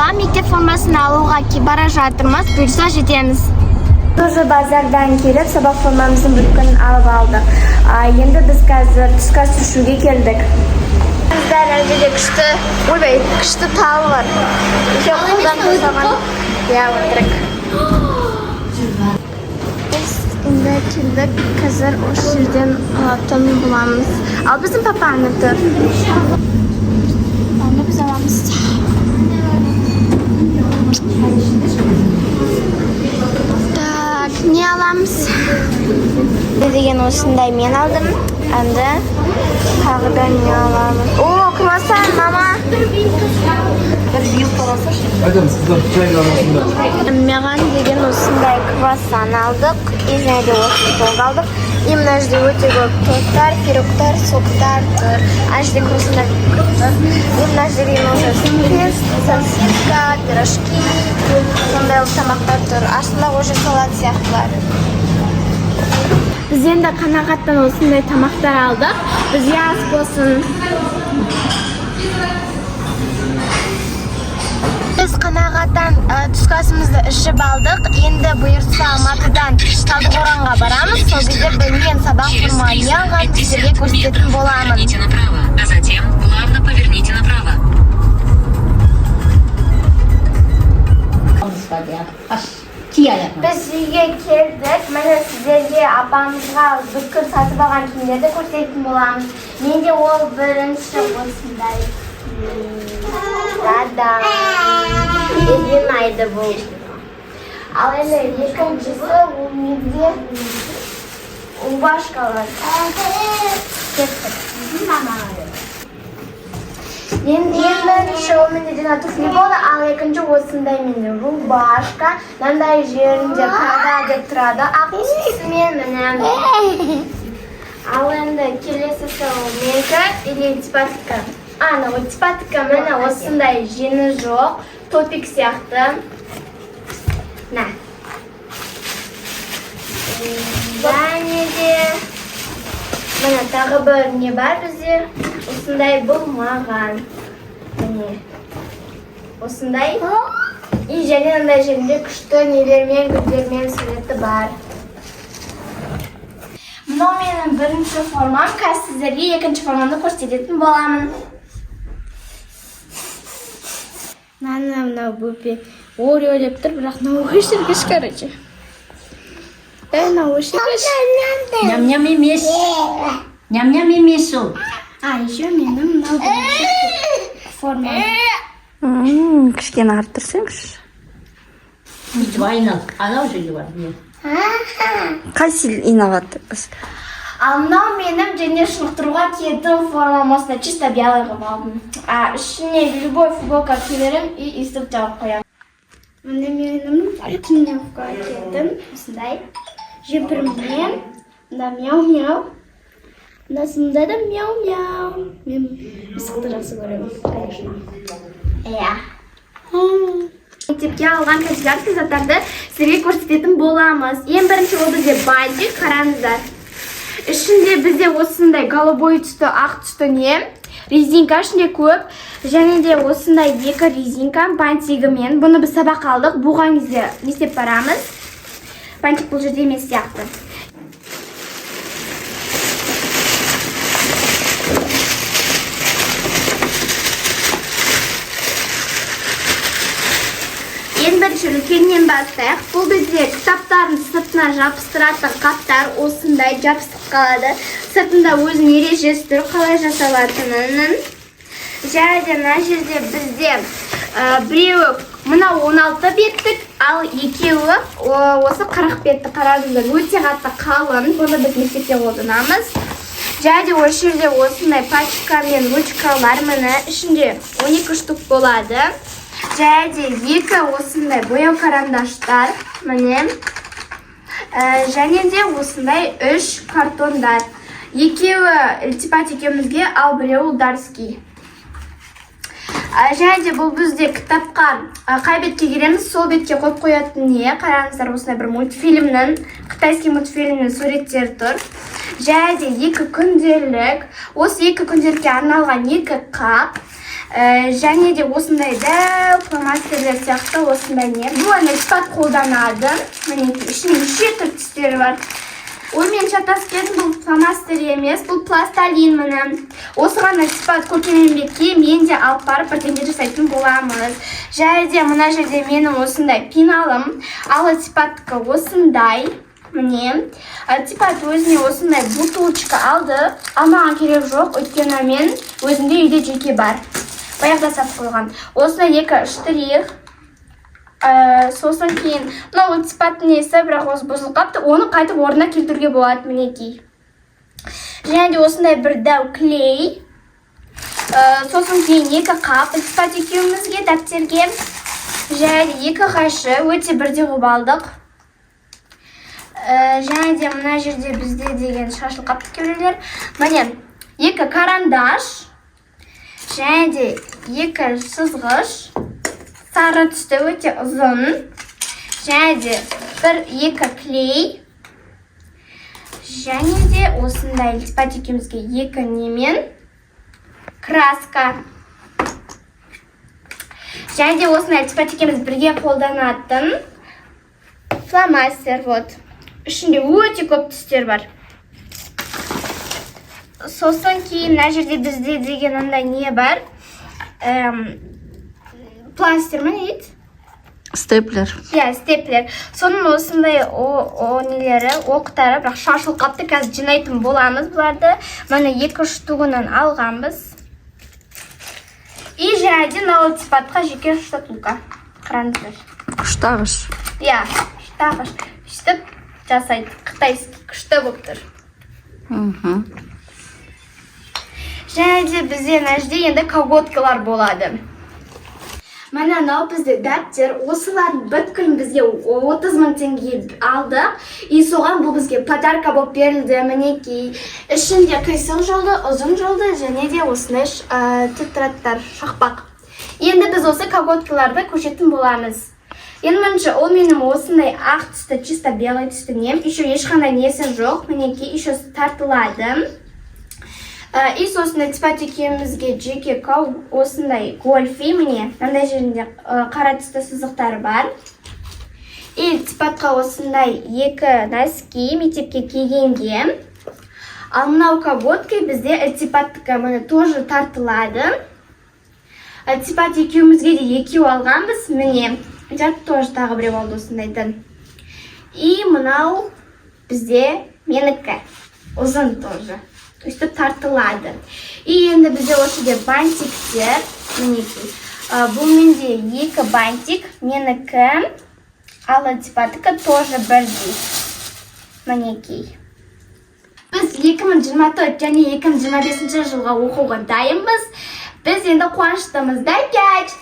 бала мектеп формасын алуға бара жатырмыз. Бұйырса жетеміз. Уже базардан келіп, сабақ формамыздың бүткінін алып алдық. Енді біз қазір түскі ас ішуге келдік. Біздер әлде күшті тал бар. Еще қолдан жасаған. Өтірік. Біз енді келдік, қазір осы жерден алатын боламыз. Ал біздің папаны тұр. Оны біз аламыз. Не аламыз? Деген осындай мен алдым. Әнді тағы да не аламыз? О, круассан, мама! Айтамыз, қыздар чайға арасында. Маған деген осындай круассан алдық. Езінде осы толды алдық. И мына жерде өте көп тосттар, пирогтар, соктар тұр. Ана жерде круассандар көп тұр. И мына жерде уже сосиска, пирожки, сондай тамақтар тұр. Астында уже салат сияқтылар. Біз енді қанағаттан осындай тамақтар алдық. Бізге ас болсын. Біз қанағаттан түскі асымызды ішіп алдық. Енді бұйыртса Алматыдан Талдықорғанға барамыз. Сол кезде бөлінген сабақ форманы алған сіздерге көрсететін боламын. Поверните направо, а затем плавно поверните направо. Біз үйге келдік. Міне сіздерге апамызға бүткіл сатып алған киімдерді көрсететін боламыз. Менде ол бірінші осындай. Да-да. Айды бұл. Ал енді екіншісі ол менде рубашкалар. Кеттік. Енді бірінші ол менде жаңа туфли болды, ал екінші осындай менде рубашка. Мынандай жерінде қада деп тұрады. Ақ түсімен міне. Ал енді келесісі ол менікі или типатика. Типатика міне осындай жеңі жоқ, топик сияқты. Және де міне тағы бір не бар бізде. Осындай бұл маған. Міне. Осындай. И және мындай жерінде күшті нелермен, гүлдермен суреті бар. Мынау менің бірінші формам. Қазір сіздерге екінші формамды көрсететін боламын. Мынау бөпе өлеп тұр, бірақ мынау өшіргіш, короче. Мынау өшіргіш. Ням-ням емес. Ням-ням емес ол. Еще менің мынау формам. Кішкені арттырсаңшы. Бүйтіп айнал. Анау жерге бар. Қайсы инағатты? Ал мынау менің және шынықтыруға киетін формам, осында чисто белый қылып алдым. Ішіне любой футболка киерім и иістіп жауып қоямын. Міне менің тренировка киетін осындай жемпіріммен. Мында мяу-мяу. Мынасында да мяу-мяу. Мен мысықты жақсы көремін, конечно. Мектепке алған канцелярский заттарды сіздерге көрсететін боламыз. Ең бірінші ол бізде бантик, қараңыздар. Ішінде бізде осындай голубой түсті, ақ түсті не, резинка ішінде көп. Және де осындай екі резинка бантигімен. Бұны біз сабақ алдық. Буған кезде не істеп барамыз. Бантик бұл жерде емес сияқты. Ең бірінші үлкеннен бастайық. Бұл бізде кітаптардың сыртына жабыстыратын қаптар осындай жабыстық қалады. Сыртында өзінің ережесі тұр, қалай жасалатынын. Және де мына жерде бізде біреуі мына 16 беттік, ал екеуі осы 40 бетті. Қараңыздар, өте қатты қалың. Бұны біз мектепте қолданамыз. Және де осы жерде осындай пачка мен ручкалар міне ішінде 12 штук болады. Және де екі осындай бояу карандаштар, міне. Және де осындай 3 картондар. Екеуі ілтипат екеумізге, ал біреуі Ударский. Және де бұл бізде кітапқа қай бетке келеміз, сол бетке қойып қоятын не. Қараңыздар, осындай бір мультфильмнің, қытайский мультфильмнің суреттері тұр. Және де екі күнделік, осы екі күнделікке арналған екі қап. Және де осындайда фломастерлер сияқты осындай не. Бұл ілтипат қолданады. Мінекей, ішінде неше түрлі түстері бар. Ой, мен шатасып кеттім, бұл фломастер емес, бұл пластилин міне. Осыған ілтипат көркемдікке мен де алып барып бірдеңе жасайтын боламыз. Және де мына жерде менің осындай пеналым, ал ілтипатқа осындай. Міне, ілтипат өзіне осындай бутылочка алды. Маған керек жоқ, өйткені мен өзімде үйде жеке бар. Баяғыда сатып қойған. Осындай 2 штрих. Сосын кейін мынау ілтипаттың несі, бірақ осы бұзылып қапты. Оны қайтып орнына келтіруге болады, мінекей. Және де осындай бір дәу клей. Сосын кейін 2 қап ілтипат екеумізге дәптерге. Және де 2 қайшы өте бірдей қылып алдық. Және де мына жерде бізде деген шашыл қапты кейбіреулер. Міне 2 карандаш. Және де 2 сызғыш. Сары түсті өте ұзын. Және де 1-2 клей. Және де осындай ілтипат екеумізге 2 немен краска. Және де осындай ілтипат екеуміз бірге қолданатын фломастер. Вот. Ішінде өте көп түстер бар. Сосын кейін мына жерде бізде деген ондай не бар. Пластир ма не дейді? Степлер. Степлер. Соның осындай нелері, оқтары, бірақ шашылып қапты. Қазір жинайтын боламыз бұларды. Міне 2 штугынан алғанбыз. И және де мына ілтипатқа жеке штатулка. Қараңыздар. Күштағыш. Штағыш. Үстіп жасайды. Қытайский күшті болып тұр. Және де бізде мына жерде енді колготкалар болады. Мына мынау бізде дәптер, осылардың бүткілін бізге 30 000 теңге алдық. И соған бұл бізге подарка болып берілді. Мінекей, ішінде қисық жолды, ұзын жолды, және де осындай тетраттар, шақпақ. Енді біз осы колготкаларды көшетін боламыз. Енді мінше, ол менің осындай ақ түсті, чисто белый түсті нем. Еще ешқандай несі жоқ. Мінекей, еще тартылады. И сосын ілтипат екеумізге жеке осындай гольфи, міне, мындай жерінде қара түсті сызықтары бар. И ілтипатқа осындай 2 носки мектепке кигенге. Ал мынау колготка бізде ілтипаттікі міне тоже тартылады. Ілтипат екеумізге де 2 алғанбыз, міне. Жат тоже тағы біреу алды осындайдан. И мынау бізде менікі, ұзын тоже. Үстіп тартылады. И енді бізде осыде бантиктер. Мінекей. Бұл менде 2 бантик. Менікі. Ал ілтипатікі тоже бірдей. Мінекей. Біз 2024 және 2025 жылға оқуға дайынбыз. Біз енді қуаныштымыз. Да, кәч!